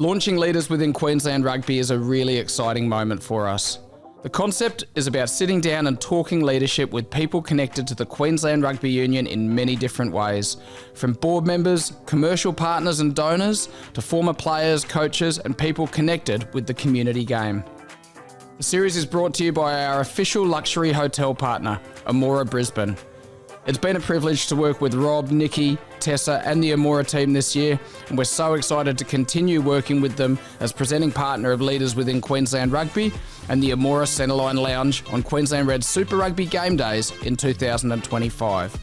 Launching Leaders within Queensland Rugby is a really exciting moment for us. The concept is about sitting down and talking leadership with people connected to the Queensland Rugby Union in many different ways, from board members, commercial partners and donors, to former players, coaches and people connected with the community game. The series is brought to you by our official luxury hotel partner, Amora Brisbane. It's been a privilege to work with Rob, Nikki, Tessa and the Amora team this year, and we're so excited to continue working with them as presenting partner of Leaders within Queensland Rugby and the Amora Centreline Lounge on Queensland Reds Super Rugby game days in 2025.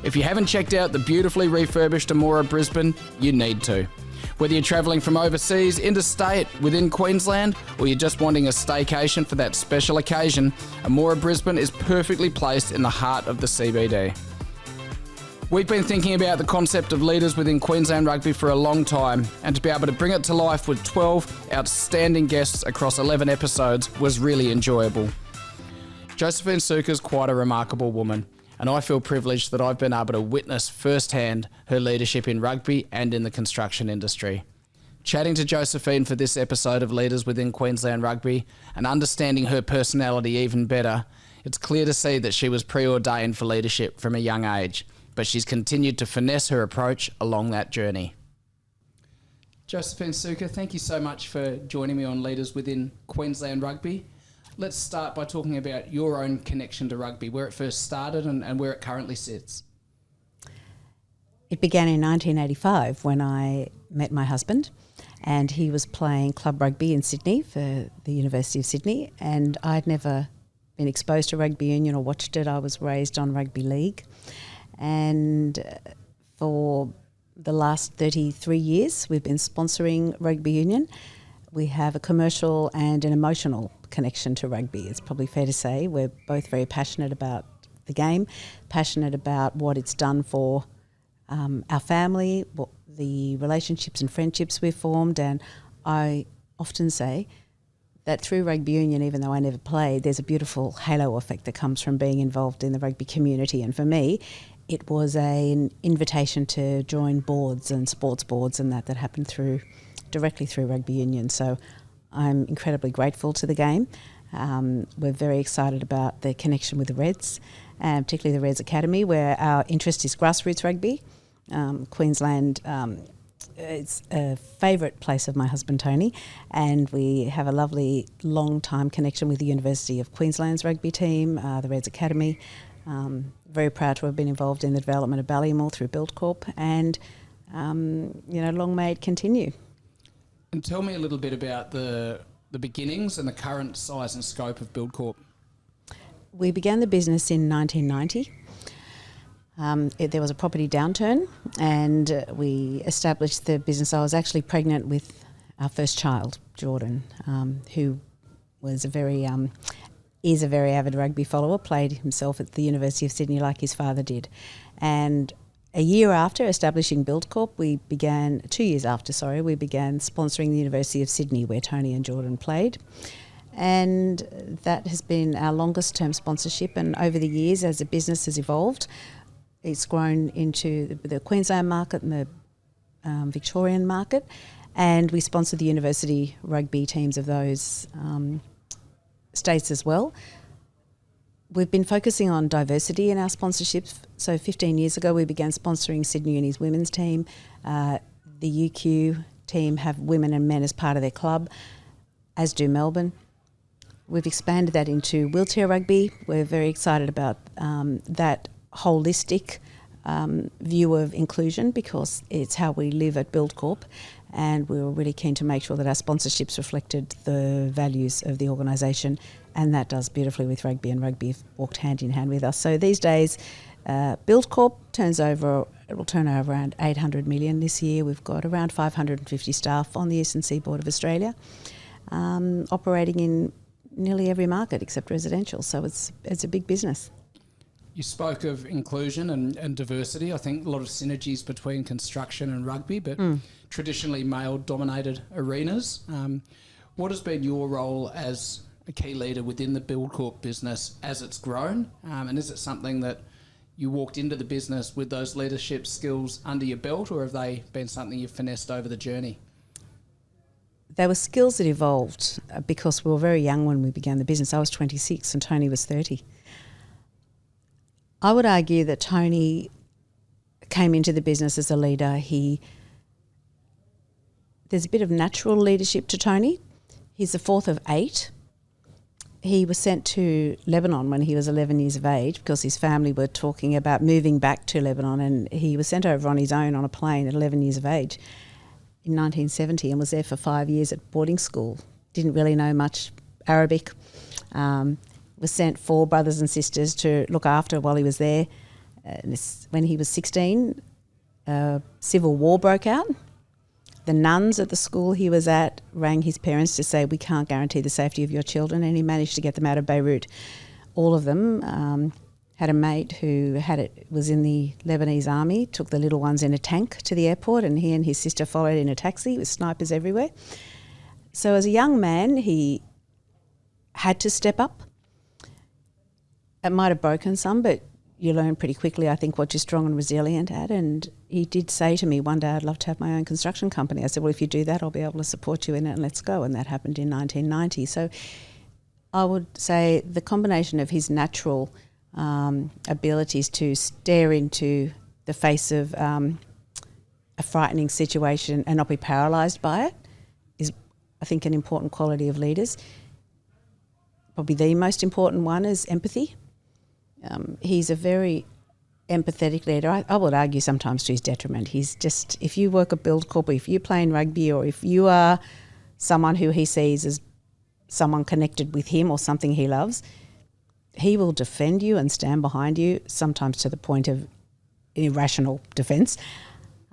If you haven't checked out the beautifully refurbished Amora Brisbane, you need to. Whether you're travelling from overseas, interstate, within Queensland, or you're just wanting a staycation for that special occasion, Amora Brisbane is perfectly placed in the heart of the CBD. We've been thinking about the concept of Leaders within Queensland Rugby for a long time, and to be able to bring it to life with 12 outstanding guests across 11 episodes was really enjoyable. Josephine Sukkar is quite a remarkable woman, and I feel privileged that I've been able to witness firsthand her leadership in rugby and in the construction industry. Chatting to Josephine for this episode of Leaders within Queensland Rugby and understanding her personality even better, it's clear to see that she was preordained for leadership from a young age, but she's continued to finesse her approach along that journey. Josephine Sukkar, thank you so much for joining me on Leaders within Queensland Rugby. Let's start by talking about your own connection to rugby, where it first started and where it currently sits. It began in 1985 when I met my husband, and he was playing club rugby in Sydney for the University of Sydney, and I'd never been exposed to rugby union or watched it. I was raised on rugby league, and for the last 33 years we've been sponsoring rugby union. We have a commercial and an emotional connection to rugby. It's probably fair to say we're both very passionate about the game, passionate about what it's done for our family, what the relationships and friendships we've formed. And I often say that through rugby union, even though I never played, there's a beautiful halo effect that comes from being involved in the rugby community. And for me, it was an invitation to join boards and sports boards and that happened directly through rugby union. So I'm incredibly grateful to the game. We're very excited about the connection with the Reds, and particularly the Reds Academy, where our interest is grassroots rugby. Queensland is a favourite place of my husband Tony, and we have a lovely long-time connection with the University of Queensland's rugby team, the Reds Academy. Very proud to have been involved in the development of Ballymore through Buildcorp, and long may it continue. And tell me a little bit about the beginnings and the current size and scope of Buildcorp. We began the business in 1990. There was a property downturn and we established the business. I was actually pregnant with our first child, Jordan, who was is a very avid rugby follower, played himself at the University of Sydney like his father did. And a year after establishing Buildcorp, 2 years after, we began sponsoring the University of Sydney, where Tony and Jordan played. And that has been our longest term sponsorship. And over the years, as the business has evolved, it's grown into the Queensland market and the Victorian market. And we sponsor the university rugby teams of those states as well. We've been focusing on diversity in our sponsorships. So 15 years ago, we began sponsoring Sydney Uni's women's team. The UQ team have women and men as part of their club, as do Melbourne. We've expanded that into wheelchair rugby. We're very excited about that holistic view of inclusion, because it's how we live at Buildcorp, and we were really keen to make sure that our sponsorships reflected the values of the organisation, and that does beautifully with rugby, and rugby have walked hand in hand with us. So these days, Buildcorp it will turn over around 800 million this year. We've got around 550 staff on the eastern seaboard of Australia, operating in nearly every market except residential. So it's a big business. You spoke of inclusion and diversity. I think a lot of synergies between construction and rugby, but traditionally male-dominated arenas. What has been your role as a key leader within the Buildcorp business as it's grown? And is it something that you walked into the business with those leadership skills under your belt, or have they been something you've finessed over the journey? they were skills that evolved because we were very young when we began the business. I was 26 and Tony was 30. I would argue that Tony came into the business as a leader. There's a bit of natural leadership to Tony. He's the fourth of 8. He was sent to Lebanon when he was 11 years of age because his family were talking about moving back to Lebanon, and he was sent over on his own on a plane at 11 years of age in 1970 and was there for 5 years at boarding school. Didn't really know much Arabic. Was sent 4 brothers and sisters to look after while he was there. When he was 16, civil war broke out. The nuns at the school he was at rang his parents to say, we can't guarantee the safety of your children, and he managed to get them out of Beirut. All of them had a mate who was in the Lebanese army, took the little ones in a tank to the airport, and he and his sister followed in a taxi with snipers everywhere. So as a young man, he had to step up. It might have broken some, but you learn pretty quickly, I think, what you're strong and resilient at. And he did say to me one day, I'd love to have my own construction company. I said, well, if you do that, I'll be able to support you in it, and let's go. And that happened in 1990. So I would say the combination of his natural abilities to stare into the face of a frightening situation and not be paralysed by it is, I think, an important quality of leaders. Probably the most important one is empathy. He's a very empathetic leader. I would argue sometimes to his detriment. He's just, if you work at Buildcorp, or if you play in rugby, or if you are someone who he sees as someone connected with him or something he loves, he will defend you and stand behind you, sometimes to the point of irrational defence.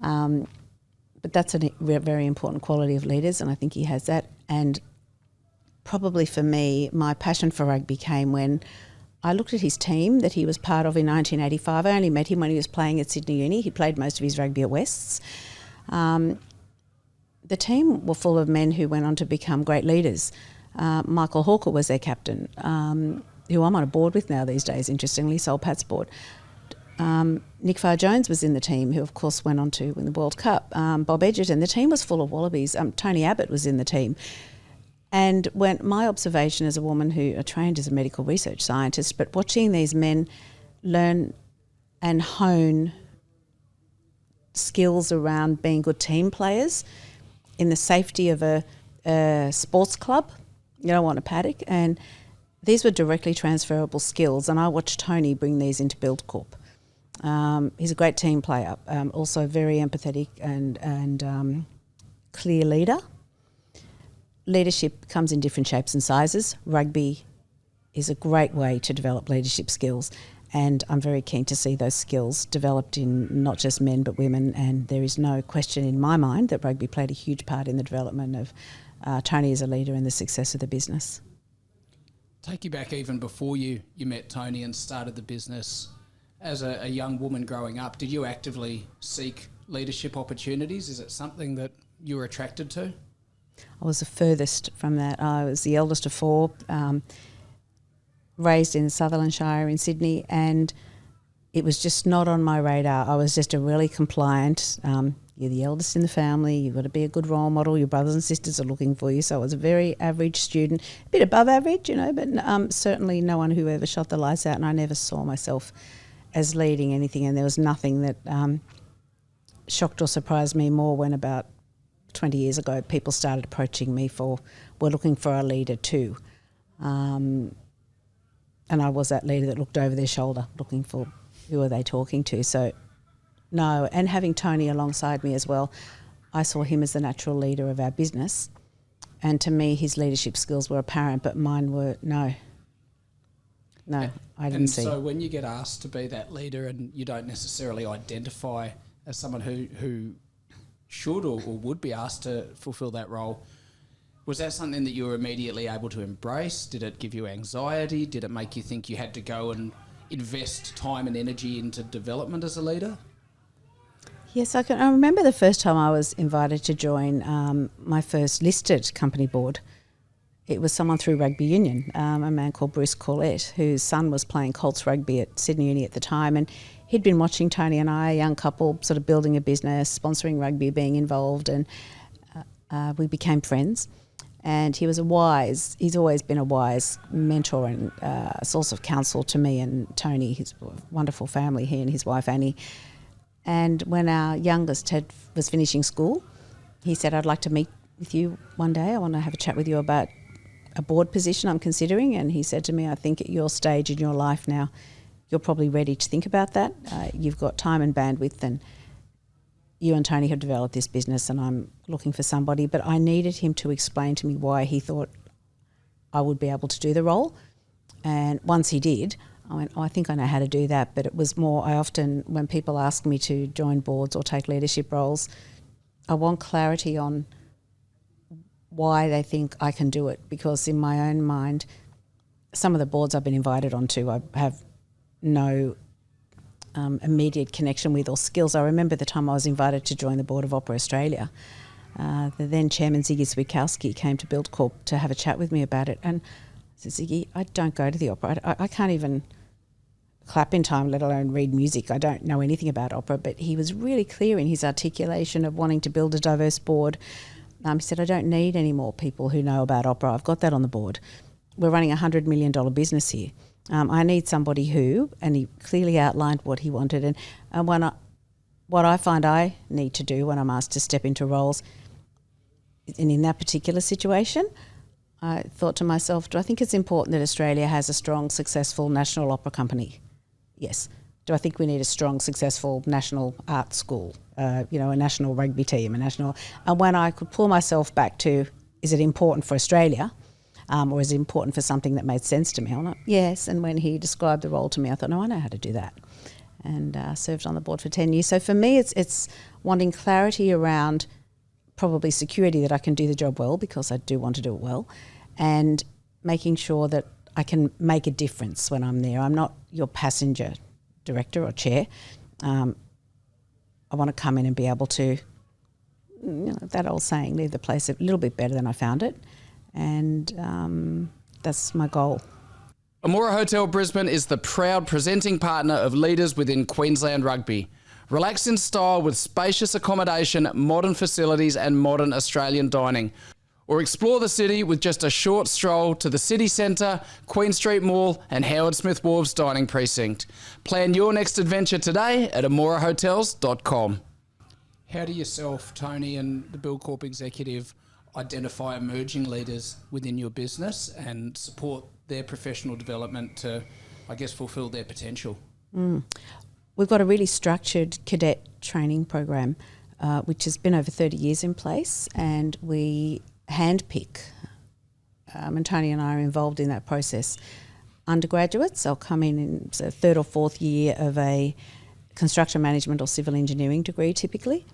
But that's a very important quality of leaders, and I think he has that. And probably for me, my passion for rugby came when I looked at his team that he was part of in 1985. I only met him when he was playing at Sydney Uni. He played most of his rugby at Wests. The team were full of men who went on to become great leaders. Michael Hawker was their captain, who I'm on a board with now these days, interestingly, Sol Pat's board. Nick Farr-Jones was in the team, who of course went on to win the World Cup. Bob Edgerton, the team was full of wallabies. Tony Abbott was in the team. And when my observation as a woman who trained as a medical research scientist, but watching these men learn and hone skills around being good team players in the safety of a sports club, you don't want a paddock, and these were directly transferable skills, and I watched Tony bring these into Buildcorp. He's a great team player, also very empathetic and clear leader. Leadership comes in different shapes and sizes. Rugby is a great way to develop leadership skills, and I'm very keen to see those skills developed in not just men but women, and there is no question in my mind that rugby played a huge part in the development of Tony as a leader and the success of the business. Take you back even before you met Tony and started the business. As a young woman growing up, did you actively seek leadership opportunities? Is it something that you were attracted to? I was the furthest from that. I was the eldest of 4, raised in Sutherlandshire in Sydney, and it was just not on my radar. I was just a really compliant, you're the eldest in the family, you've got to be a good role model, your brothers and sisters are looking for you. So I was a very average student, a bit above average, but certainly no one who ever shot the lights out, and I never saw myself as leading anything, and there was nothing that shocked or surprised me more when about 20 years ago people started approaching me we're looking for a leader too. And I was that leader that looked over their shoulder looking for who are they talking to. So no, and having Tony alongside me as well, I saw him as the natural leader of our business, and to me his leadership skills were apparent, but mine were no, I didn't see. And so when you get asked to be that leader and you don't necessarily identify as someone who should or would be asked to fulfil that role, was that something that you were immediately able to embrace? Did it give you anxiety? Did it make you think you had to go and invest time and energy into development as a leader? Yes, I remember the first time I was invited to join my first listed company board. It was someone through Rugby Union, a man called Bruce Corlett, whose son was playing Colts rugby at Sydney Uni at the time, and he'd been watching Tony and I, a young couple, sort of building a business, sponsoring rugby, being involved, and we became friends. And he's always been a wise mentor and source of counsel to me and Tony, his wonderful family, he and his wife Annie. And when our youngest Ted was finishing school, he said, I'd like to meet with you one day. I want to have a chat with you about a board position I'm considering. And he said to me, I think at your stage in your life now, you're probably ready to think about that. You've got time and bandwidth, and you and Tony have developed this business, and I'm looking for somebody. But I needed him to explain to me why he thought I would be able to do the role. And once he did, I went, I think I know how to do that. But it was more, I often, when people ask me to join boards or take leadership roles, I want clarity on why they think I can do it. Because in my own mind, some of the boards I've been invited onto, I have no immediate connection with or skills. I remember the time I was invited to join the board of Opera Australia. The then chairman, Ziggy Swikowski, came to Buildcorp to have a chat with me about it. And I said, Ziggy, I don't go to the opera. I can't even clap in time, let alone read music. I don't know anything about opera. But he was really clear in his articulation of wanting to build a diverse board. He said, I don't need any more people who know about opera. I've got that on the board. We're running a $100 million business here. I need somebody who, and he clearly outlined what he wanted. And what I find I need to do when I'm asked to step into roles, and in that particular situation, I thought to myself, do I think it's important that Australia has a strong, successful national opera company? Yes. Do I think we need a strong, successful national art school, a national rugby team, and when I could pull myself back to, is it important for Australia? Or is it important for something that made sense to me? I'm like, yes. And when he described the role to me, I thought, no, I know how to do that. And served on the board for 10 years. So for me, it's wanting clarity around probably security that I can do the job well, because I do want to do it well, and making sure that I can make a difference when I'm there. I'm not your passenger director or chair. I want to come in and be able to, that old saying, leave the place a little bit better than I found it. And that's my goal. Amora Hotel Brisbane is the proud presenting partner of leaders within Queensland Rugby. Relax in style with spacious accommodation, modern facilities and modern Australian dining. Or explore the city with just a short stroll to the city centre, Queen Street Mall and Howard Smith Wharves dining precinct. Plan your next adventure today at amorahotels.com. How do yourself, Tony, and the Buildcorp executive identify emerging leaders within your business and support their professional development to, I guess, fulfil their potential? We've got a really structured cadet training program, which has been over 30 years in place, and we handpick, and Tony and I are involved in that process. Undergraduates, they'll come in the third or fourth year of a construction management or civil engineering degree typically.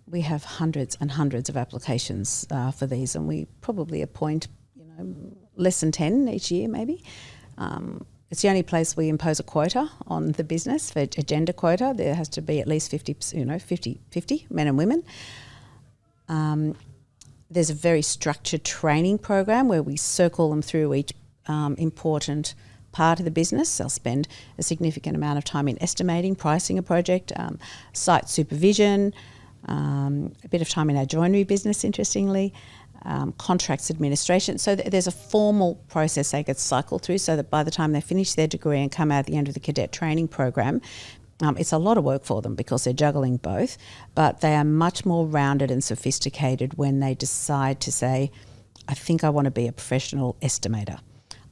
We have hundreds and hundreds of applications for these, and we probably appoint less than 10 each year maybe. It's the only place we impose a quota on the business, for a gender quota. There has to be at least 50 men and women. There's a very structured training program where we circle them through each important part of the business. They'll spend a significant amount of time in estimating, pricing a project, site supervision, a bit of time in our joinery business, interestingly, contracts administration. So there's a formal process they get cycled through, so that by the time they finish their degree and come out at the end of the cadet training program, it's a lot of work for them because they're juggling both, but they are much more rounded and sophisticated when they decide to say, I think I want to be a professional estimator.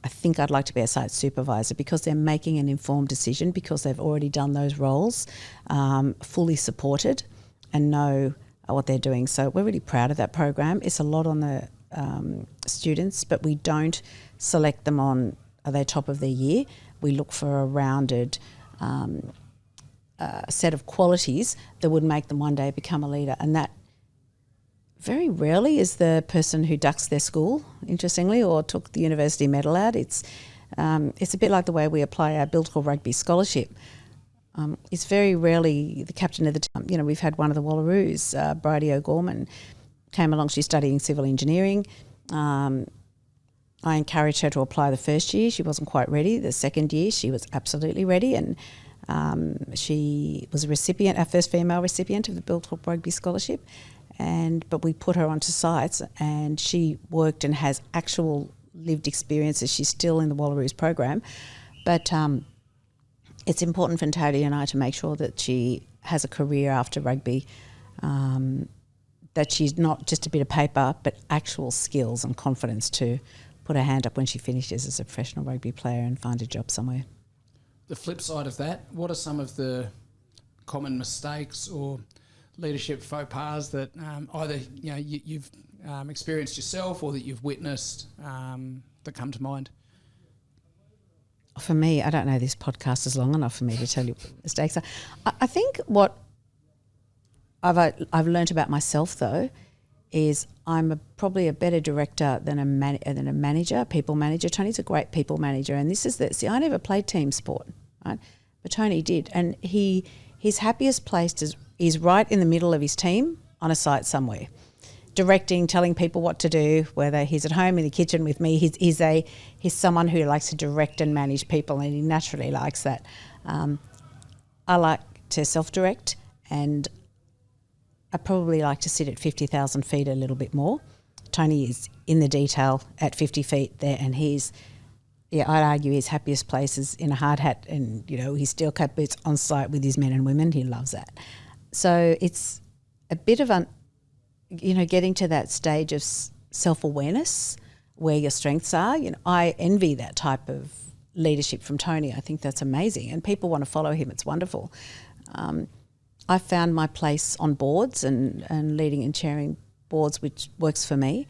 I think I'd like to be a site supervisor, because they're making an informed decision because they've already done those roles, fully supported and know what they're doing. So we're really proud of that program. It's a lot on the students, but we don't select them on, are they top of their year? We look for a rounded set of qualities that would make them one day become a leader. And that very rarely is the person who ducks their school, interestingly, or took the university medal out. It's a bit like the way we apply our Buildcorp Rugby scholarship. It's very rarely the captain of the team. We've had one of the Wallaroos, Bridie O'Gorman, came along. She's studying civil engineering. I encouraged her to apply the first year. She wasn't quite ready. The second year, she was absolutely ready, and she was a recipient, our first female recipient of the Buildcorp Rugby scholarship. But we put her onto sites, and she worked and has actual lived experiences. She's still in the Wallaroos program, but it's important for Tony and I to make sure that she has a career after rugby, that she's not just a bit of paper, but actual skills and confidence to put her hand up when she finishes as a professional rugby player and find a job somewhere. The flip side of that, what are some of the common mistakes or leadership faux pas that either you've experienced yourself or that you've witnessed that come to mind? For me, I don't know, this podcast is long enough for me to tell you what mistakes are. I think what I've learnt about myself, though, is I'm probably a better director than a manager, people manager. Tony's a great people manager, and this is the see. I never played team sport, right? But Tony did, and his happiest place is right in the middle of his team on a site somewhere, directing, telling people what to do. Whether he's at home in the kitchen with me, he's someone who likes to direct and manage people, and he naturally likes that. I like to self-direct, and I probably like to sit at 50,000 feet a little bit more. Tony is in the detail at 50 feet there, and I'd argue his happiest place is in a hard hat and, his steel cap boots on site with his men and women. He loves that. So it's a bit of getting to that stage of self-awareness where your strengths are. I envy that type of leadership from Tony. I think that's amazing, and people want to follow him. It's wonderful. I found my place on boards and leading and chairing boards, which works for me.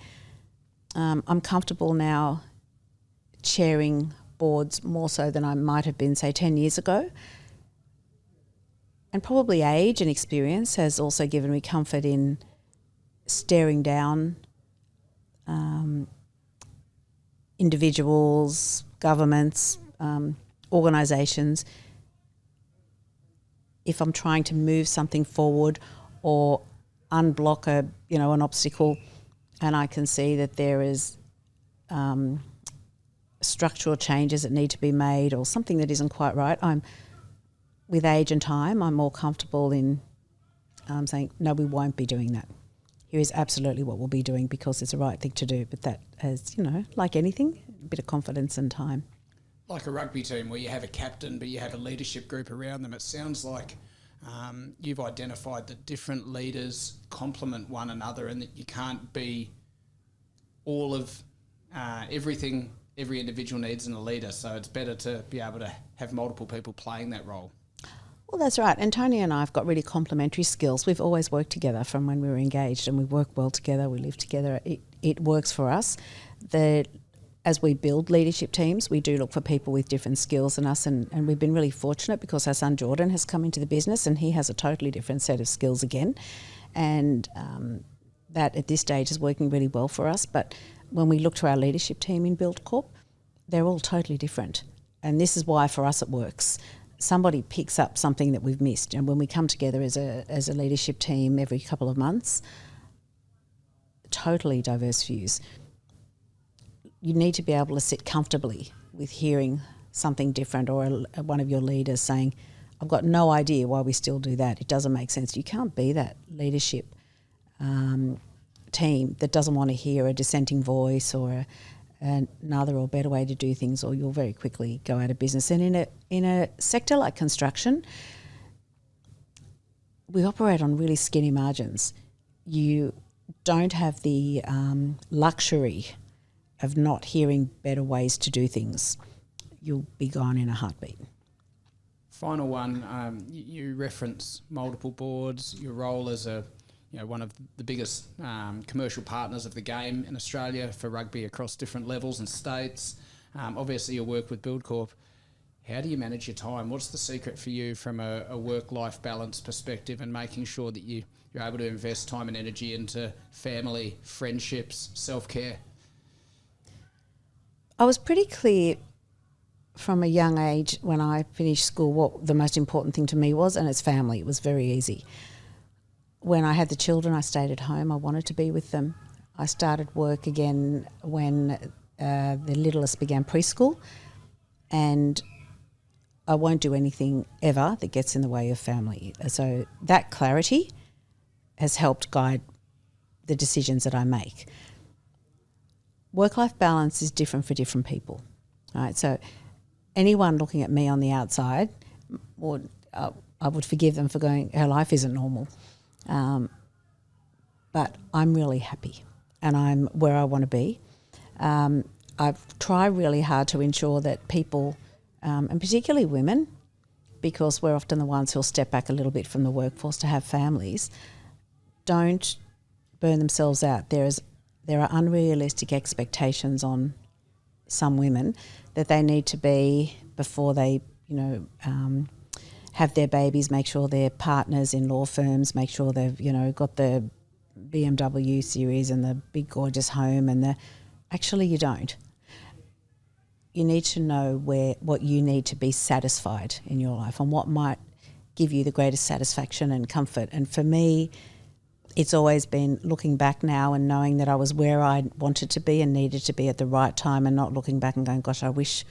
I'm comfortable now chairing boards more so than I might have been, say, 10 years ago. And probably age and experience has also given me comfort in staring down individuals, governments, organisations. If I'm trying to move something forward or unblock an obstacle, and I can see that there is structural changes that need to be made or something that isn't quite right, with age and time, I'm more comfortable in saying, no, we won't be doing that. Here is absolutely what we'll be doing because it's the right thing to do. But that has, like anything, a bit of confidence and time. Like a rugby team where you have a captain but you have a leadership group around them, it sounds like you've identified that different leaders complement one another and that you can't be all of everything every individual needs in a leader. So it's better to be able to have multiple people playing that role. Well, that's right. And Tony and I have got really complementary skills. We've always worked together from when we were engaged, and we work well together. We live together. It works for us. As we build leadership teams, we do look for people with different skills than us, and we've been really fortunate because our son Jordan has come into the business and he has a totally different set of skills again, and that at this stage is working really well for us. But when we look to our leadership team in Buildcorp, they're all totally different, and this is why for us it works. Somebody picks up something that we've missed, and when we come together as a leadership team every couple of months, totally diverse views. You need to be able to sit comfortably with hearing something different, or one of your leaders saying, I've got no idea why we still do that. It doesn't make sense. You can't be that leadership team that doesn't want to hear a dissenting voice or another or better way to do things, or you'll very quickly go out of business. And in a sector like construction, we operate on really skinny margins. You don't have the luxury of not hearing better ways to do things. You'll be gone in a heartbeat. Final one, you reference multiple boards, your role as one of the biggest commercial partners of the game in Australia for rugby across different levels and states. Obviously your work with Buildcorp. How do you manage your time? What's the secret for you from a work-life balance perspective and making sure that you're able to invest time and energy into family, friendships, self-care? I was pretty clear from a young age when I finished school what the most important thing to me was, and it's family. It was very easy. When I had the children, I stayed at home. I wanted to be with them. I started work again when the littlest began preschool, and I won't do anything ever that gets in the way of family. So that clarity has helped guide the decisions that I make. Work-life balance is different for different people, right? So anyone looking at me on the outside, I would forgive them for going, her life isn't normal. But I'm really happy and I'm where I want to be. I've tried really hard to ensure that people, and particularly women, because we're often the ones who'll step back a little bit from the workforce to have families, don't burn themselves out. There are unrealistic expectations on some women that they need to be before they, have their babies, make sure they're partners in law firms, make sure they've, got the BMW series and the big gorgeous home, and actually you don't. You need to know what you need to be satisfied in your life and what might give you the greatest satisfaction and comfort. And for me, it's always been looking back now and knowing that I was where I wanted to be and needed to be at the right time, and not looking back and going, gosh, I wish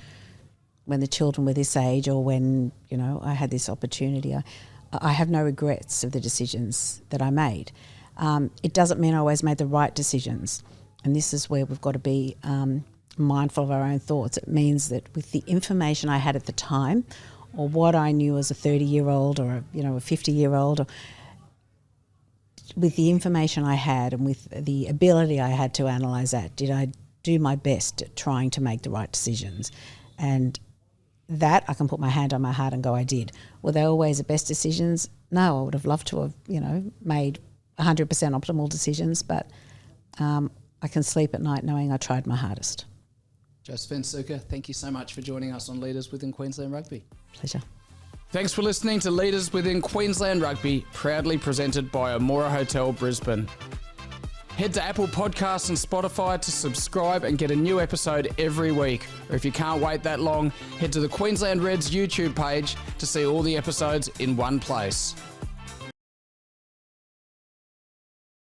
when the children were this age or when, I had this opportunity. I have no regrets of the decisions that I made. It doesn't mean I always made the right decisions. And this is where we've got to be mindful of our own thoughts. It means that with the information I had at the time, or what I knew as a 30-year-old or a 50-year-old, with the information I had and with the ability I had to analyse that, did I do my best at trying to make the right decisions? And that I can put my hand on my heart and go, I did. Were they always the best decisions? No, I would have loved to have, made 100% optimal decisions, but I can sleep at night knowing I tried my hardest. Josephine Sukkar, thank you so much for joining us on Leaders Within Queensland Rugby. Pleasure. Thanks for listening to Leaders Within Queensland Rugby, proudly presented by Amora Hotel Brisbane. Head to Apple Podcasts and Spotify to subscribe and get a new episode every week. Or if you can't wait that long, head to the Queensland Reds YouTube page to see all the episodes in one place.